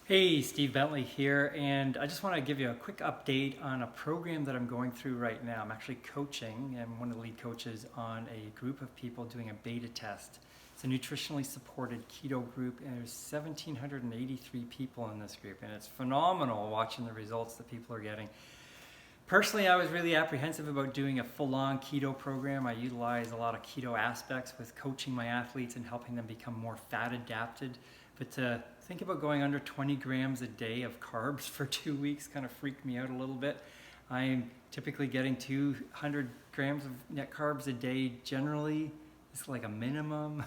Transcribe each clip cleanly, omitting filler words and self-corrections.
Hey, Steve Bentley here, and I just want to give you a quick update on a program that I'm going through right now. I'm actually coaching and one of the lead coaches on a group of people doing a beta test. It's a nutritionally supported keto group, and there's 1,783 people in this group, and it's phenomenal watching the results that people are getting. Personally, I was really apprehensive about doing a full-on keto program. I utilize a lot of keto aspects with coaching my athletes and helping them become more fat adapted. But to think about going under 20 grams a day of carbs for 2 weeks kind of freaked me out a little bit. I'm typically getting 200 grams of net carbs a day generally. It's like a minimum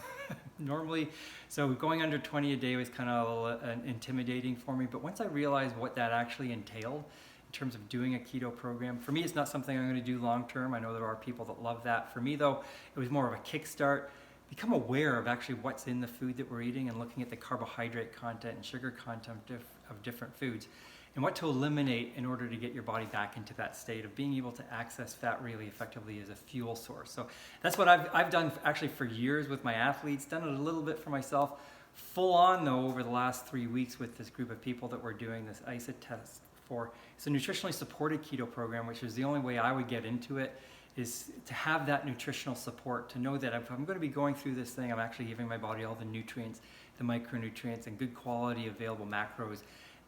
normally. So going under 20 a day was kind of intimidating for me. But once I realized what that actually entailed in terms of doing a keto program, for me it's not something I'm going to do long term. I know there are people that love that. For me though, it was more of a kickstart. Become aware of actually what's in the food that we're eating and looking at the carbohydrate content and sugar content of different foods and what to eliminate in order to get your body back into that state of being able to access fat really effectively as a fuel source. So that's what I've done actually for years with my athletes, done it a little bit for myself, full on though over the last 3 weeks with this group of people that we're doing this ISA test for. It's a nutritionally supported keto program, which is the only way I would get into it, is to have that nutritional support, to know that if I'm going to be going through this thing, I'm actually giving my body all the nutrients, the micronutrients, and good quality available macros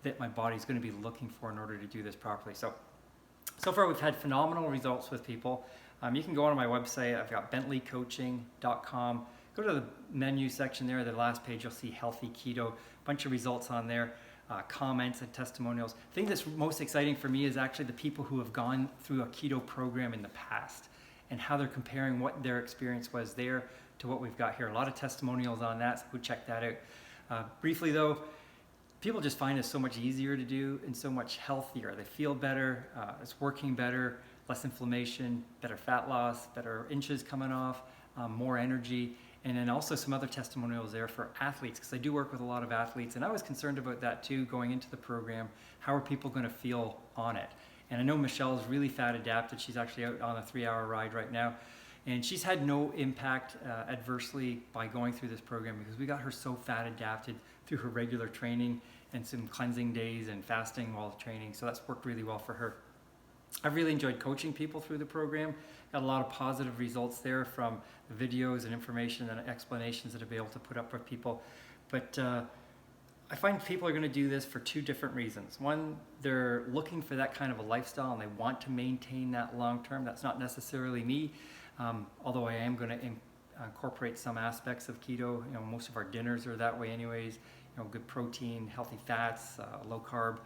that my body's going to be looking for in order to do this properly. So far we've had phenomenal results with people. You can go on my website. I've got bentleycoaching.com. Go to the menu section there. The last page, you'll see healthy keto, bunch of results on there. Comments and testimonials. The thing that's most exciting for me is actually the people who have gone through a keto program in the past and how they're comparing what their experience was there to what we've got here. A lot of testimonials on that, so go check that out. Briefly though, people just find it so much easier to do and so much healthier. They feel better, it's working better, less inflammation, better fat loss, better inches coming off, more energy. And then also some other testimonials there for athletes, because I do work with a lot of athletes, and I was concerned about that too going into the program. How are people going to feel on it? And I know Michelle is really fat adapted. She's actually out on a 3-hour ride right now, and she's had no impact adversely by going through this program because we got her so fat adapted through her regular training and some cleansing days and fasting while training. So that's worked really well for her. I've really enjoyed coaching people through the program. Got a lot of positive results there from the videos and information and explanations that I've been able to put up for people. But I find people are going to do this for two different reasons. One, they're looking for that kind of a lifestyle and they want to maintain that long term. That's not necessarily me, although I am going to incorporate some aspects of keto. You know, most of our dinners are that way anyways. You know, good protein, healthy fats, low carb.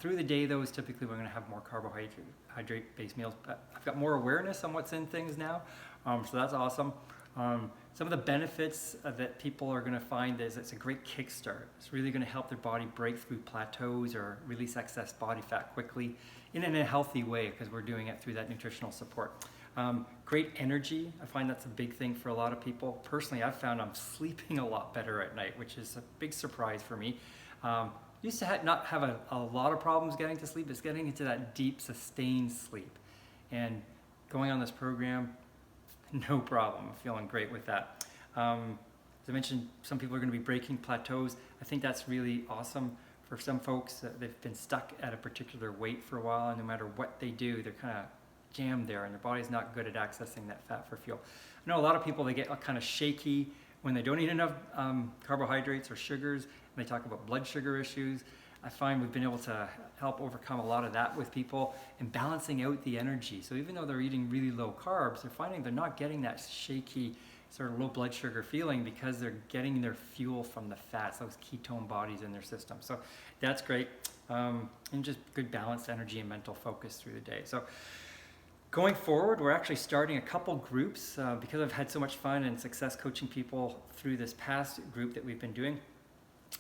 Through the day, though, is typically we're going to have more carbohydrate-based meals. But I've got more awareness on what's in things now, so that's awesome. Some of the benefits that people are going to find is it's a great kickstart. It's really going to help their body break through plateaus or release excess body fat quickly in a healthy way because we're doing it through that nutritional support. Great energy. I find that's a big thing for a lot of people. Personally, I've found I'm sleeping a lot better at night, which is a big surprise for me. Used to not have a lot of problems getting to sleep. It's getting into that deep, sustained sleep. And going on this program, no problem. I'm feeling great with that. As I mentioned, some people are going to be breaking plateaus. I think that's really awesome for some folks. They've been stuck at a particular weight for a while, and no matter what they do, they're kind of jammed there, and their body's not good at accessing that fat for fuel. I know a lot of people, they get kind of shaky when they don't eat enough carbohydrates or sugars. They talk about blood sugar issues. I find we've been able to help overcome a lot of that with people and balancing out the energy. So even though they're eating really low carbs, they're finding they're not getting that shaky sort of low blood sugar feeling because they're getting their fuel from the fats, those ketone bodies in their system. So that's great. And just good balanced energy and mental focus through the day. So going forward, we're actually starting a couple groups because I've had so much fun and success coaching people through this past group that we've been doing.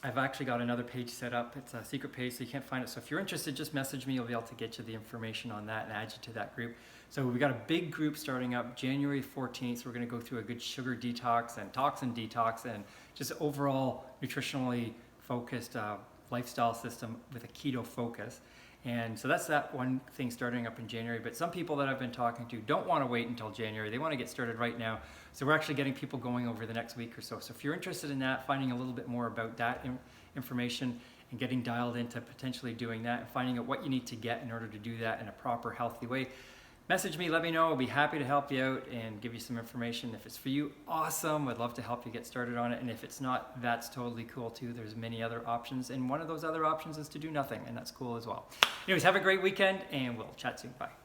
I've actually got another page set up. It's a secret page, so you can't find it. So if you're interested, just message me. I'll be able to get you the information on that and add you to that group. So we've got a big group starting up January 14th. So we're going to go through a good sugar detox and toxin detox and just overall nutritionally focused lifestyle system with a keto focus. And so that's that one thing starting up in January. But some people that I've been talking to don't want to wait until January. They want to get started right now. So we're actually getting people going over the next week or so. So if you're interested in that, finding a little bit more about that information and getting dialed into potentially doing that and finding out what you need to get in order to do that in a proper, healthy way, message me, let me know. I'll be happy to help you out and give you some information. If it's for you, awesome. I'd love to help you get started on it. And if it's not, that's totally cool too. There's many other options. And one of those other options is to do nothing, and that's cool as well. Anyways, have a great weekend, and we'll chat soon. Bye.